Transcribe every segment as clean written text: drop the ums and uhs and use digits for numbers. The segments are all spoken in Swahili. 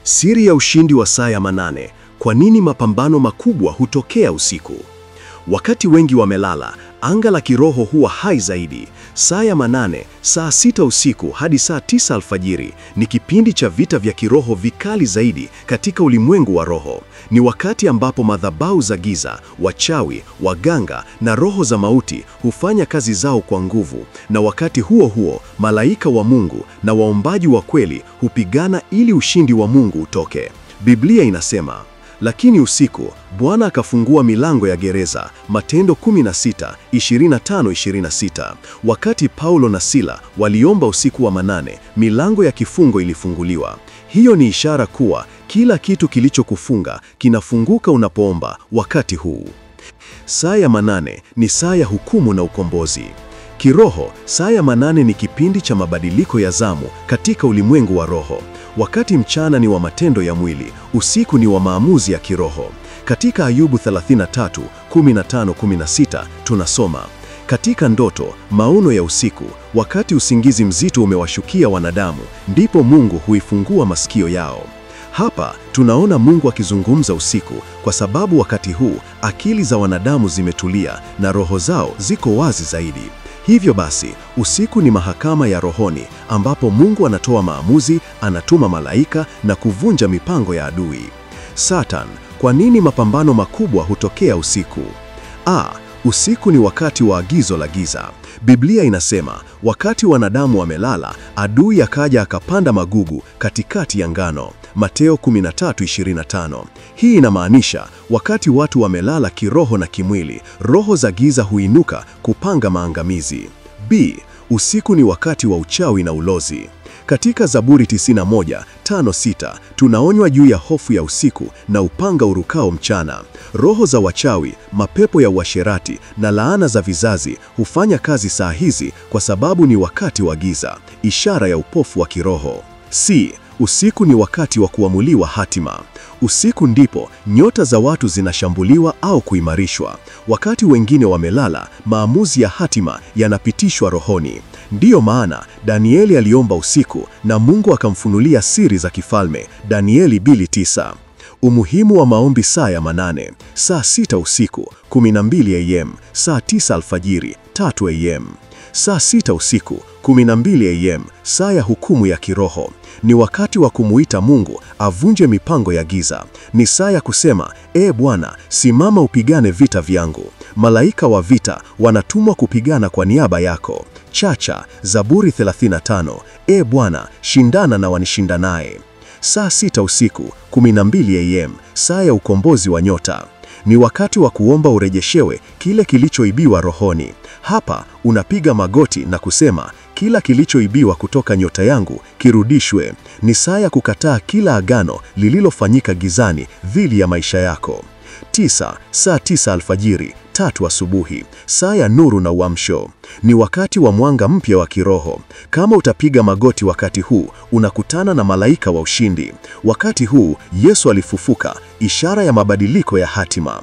Siri ya ushindi wa saa ya manane. Kwa nini mapambano makubwa hutokea usiku? Wakati wengi wamelala, anga la kiroho huwa hai zaidi. Saa ya manane, saa 6 usiku hadi saa 9 alfajiri, ni kipindi cha vita vya kiroho vikali zaidi katika ulimwengu wa roho. Ni wakati ambapo madhabahu za giza, wachawi, waganga na roho za mauti hufanya kazi zao kwa nguvu, na wakati huo huo malaika wa Mungu na waombaji wa kweli hupigana ili ushindi wa Mungu utoke. Biblia inasema, lakini usiku Bwana akafungua milango ya gereza, Matendo 16:25-26. Wakati Paulo na Sila waliomba usiku wa manane, milango ya kifungo ilifunguliwa. Hiyo ni ishara kuwa kila kitu kilichokufunga kinafunguka unapoomba wakati huu. Saa ya manane ni saa ya hukumu na ukombozi. Kiroho, saa ya manane ni kipindi cha mabadiliko ya zamu katika ulimwengu wa roho. Wakati mchana ni wa matendo ya mwili, usiku ni wa maamuzi ya kiroho. Katika Ayubu 33:15-16 tunasoma, katika ndoto, maono ya usiku, wakati usingizi mzito umewashukia wanadamu, ndipo Mungu huifungua masikio yao. Hapa tunaona Mungu akizungumza usiku, kwa sababu wakati huu akili za wanadamu zimetulia na roho zao ziko wazi zaidi. Hivyo basi, usiku ni mahakama ya rohoni ambapo Mungu anatoa maamuzi, anatuma malaika na kuvunja mipango ya adui. Satan, kwa nini mapambano makubwa hutokea usiku? Usiku ni wakati wa agizo la giza. Biblia inasema, wakati wanadamu wamelala, adui akaja akapanda magugu katikati ya ngano. Mateo 13:25. Hii inamaanisha, wakati watu wamelala kiroho na kimwili, roho za giza huinuka kupanga maangamizi. Usiku ni wakati wa uchawi na ulozi. Katika Zaburi 91:5-6 tunaonywa juu ya hofu ya usiku na upanga urukao mchana. Roho za wachawi, mapepo ya uasherati na laana za vizazi hufanya kazi saa hizi kwa sababu ni wakati wa giza, ishara ya upofu wa kiroho. Usiku ni wakati wa kuamuliwa hatima. Usiku ndipo nyota za watu zinashambuliwa au kuimarishwa. Wakati wengine wamelala, maamuzi ya hatima yanapitishwa rohoni. Ndiyo maana Danieli aliomba usiku na Mungu akamfunulia siri za kifalme. Danieli 2:9. Umuhimu wa maombi saa ya manane. Saa 6 usiku, 12 am, saa 9 alfajiri, 3 am. Saa 6 usiku, 12 am, saa ya hukumu ya kiroho. Ni wakati wa kumuita Mungu avunje mipango ya giza. Ni saa ya kusema, Bwana, simama upigane vita vyangu. Malaika wa vita wanatumwa kupigana kwa niaba yako. Zaburi 35, Bwana, shindana na wanishindanaye. Saa 6 usiku, 12 am, saa ya ukombozi wa nyota. Ni wakati wa kuomba urejeshewe kile kilichoibiwa rohoni. Hapa unapiga magoti na kusema, kila kilichoibiwa kutoka nyota yangu kirudishwe. Ni saa ya kukataa kila agano lililofanyika gizani dhidi ya maisha yako. Saa 9 alfajiri, 3 asubuhi, saa ya nuru na uamsho. Ni wakati wa mwanga mpya wa kiroho. Kama utapiga magoti wakati huu, unakutana na malaika wa ushindi. Wakati huu Yesu alifufuka, ishara ya mabadiliko ya hatima.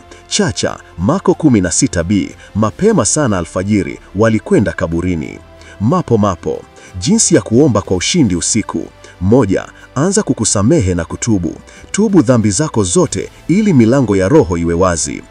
Marko 16b, mapema sana alfajiri walikwenda kaburini. Mapo. Jinsi ya kuomba kwa ushindi usiku. 1. Anza kukusamehe na kutubu. Tubu dhambi zako zote ili milango ya roho iwe wazi.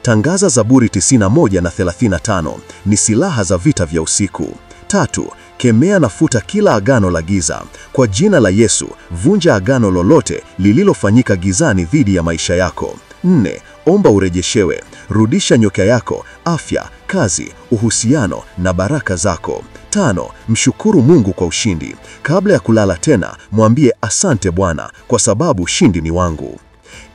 Tangaza Zaburi 91:35, ni silaha za vita vya usiku. 3. Kemea na futa kila agano la giza. Kwa jina la Yesu, vunja agano lolote lililofanyika gizani dhidi ya maisha yako. 4. Omba urejeshewe. Rudisha nyota yako, afya, kazi, uhusiano na baraka zako. 5. Mshukuru Mungu kwa ushindi. Kabla ya kulala tena, mwambie asante Bwana, kwa sababu ushindi ni wangu.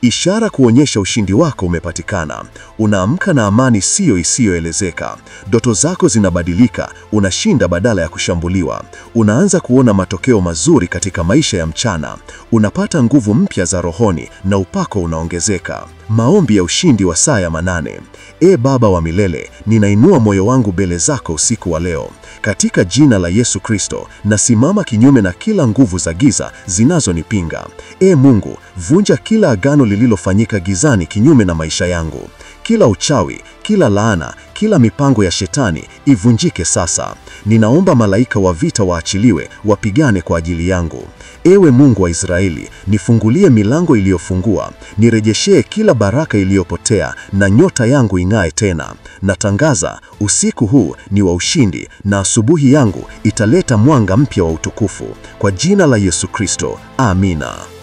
Ishara kuonyesha ushindi wako umepatikana. Unaamka na amani isiyoelezeka. Ndoto zako zinabadilika, unashinda badala ya kushambuliwa. Unaanza kuona matokeo mazuri katika maisha ya mchana. Unapata nguvu mpya za rohoni na upako unaongezeka. Maombi ya ushindi wa saa ya manane. Baba wa milele, ninainua moyo wangu mbele zako usiku wa leo. Katika jina la Yesu Kristo, nasimama kinyume na kila nguvu za giza zinazonipinga. Mungu, vunja kila agano lililofanyika gizani kinyume na maisha yangu. Kila uchawi, kila laana, kila mipango ya shetani ivunjike sasa. Ninaomba malaika wa vita waachiliwe, wapigane kwa ajili yangu. Ewe Mungu wa Israeli, nifungulie milango iliyofungua, nirejeshee kila baraka iliyopotea na nyota yangu ing'ae tena. Natangaza, usiku huu ni wa ushindi na asubuhi yangu italeta mwanga mpya wa utukufu. Kwa jina la Yesu Kristo, amina.